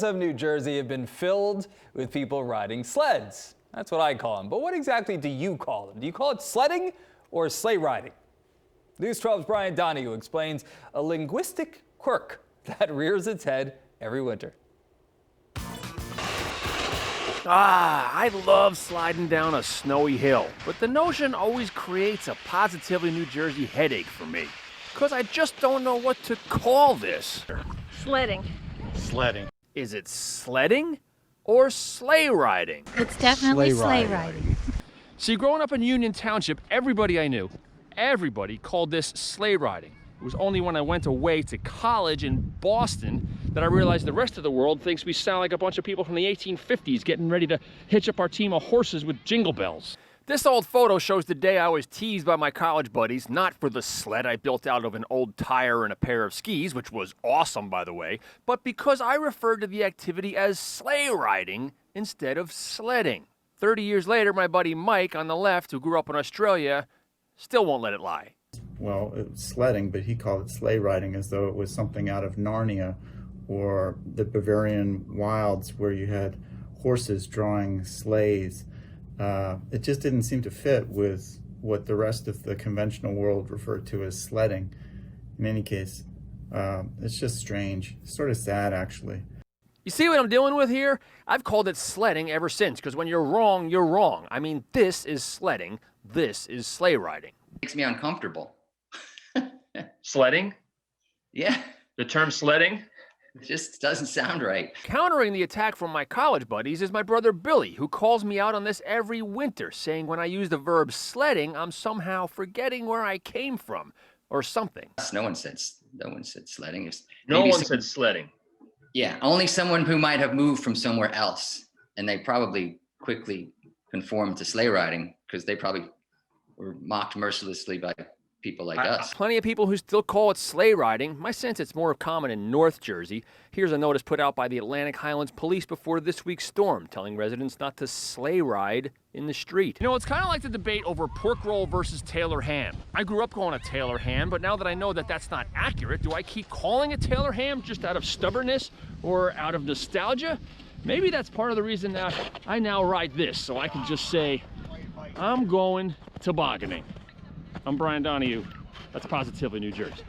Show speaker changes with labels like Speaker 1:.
Speaker 1: Of New Jersey have been filled with people riding sleds. That's what I call them. But what exactly do you call them? Do you call it sledding or sleigh riding? News 12's Brian Donohue explains a linguistic quirk that rears its head every winter.
Speaker 2: I love sliding down a snowy hill, but the notion always creates a positively New Jersey headache for me, because I just don't know what to call this.
Speaker 3: Sledding.
Speaker 4: Sledding.
Speaker 2: Is it sledding or sleigh riding?
Speaker 3: It's definitely sleigh riding.
Speaker 2: See, growing up in Union Township, everybody I knew, everybody called this sleigh riding. It was only when I went away to college in Boston that I realized the rest of the world thinks we sound like a bunch of people from the 1850s getting ready to hitch up our team of horses with jingle bells. This old photo shows the day I was teased by my college buddies, not for the sled I built out of an old tire and a pair of skis, which was awesome, by the way, but because I referred to the activity as sleigh riding instead of sledding. 30 years later, my buddy Mike on the left, who grew up in Australia, still won't let it lie.
Speaker 4: Well, it was sledding, but he called it sleigh riding as though it was something out of Narnia or the Bavarian wilds where you had horses drawing sleighs. It just didn't seem to fit with what the rest of the conventional world referred to as sledding. In any case, it's just strange. It's sort of sad, actually.
Speaker 2: You see what I'm dealing with here? I've called it sledding ever since, because when you're wrong, you're wrong. I mean, this is sledding, this is sleigh riding.
Speaker 5: Makes me uncomfortable.
Speaker 2: Sledding?
Speaker 5: Yeah,
Speaker 2: The term sledding?
Speaker 5: it just doesn't sound right.
Speaker 2: Countering the attack from my college buddies is my brother Billy, who calls me out on this every winter, saying when I use the verb sledding, I'm somehow forgetting where I came from, or something.
Speaker 5: No one said sledding.
Speaker 2: No
Speaker 5: Maybe
Speaker 2: one said sledding.
Speaker 5: Yeah, only someone who might have moved from somewhere else, and they probably quickly conformed to sleigh riding because they probably were mocked mercilessly by people like us.
Speaker 2: Plenty of people who still call it sleigh riding. My sense it's more common in North Jersey. Here's a notice put out by the Atlantic Highlands Police before this week's storm, telling residents not to sleigh ride in the street. You know, it's kind of like the debate over pork roll versus Taylor ham. I grew up calling it Taylor ham, but now that I know that that's not accurate, do I keep calling it Taylor ham just out of stubbornness or out of nostalgia? Maybe that's part of the reason that I now ride this, so I can just say, I'm going tobogganing. I'm Brian Donohue. That's Positively New Jersey.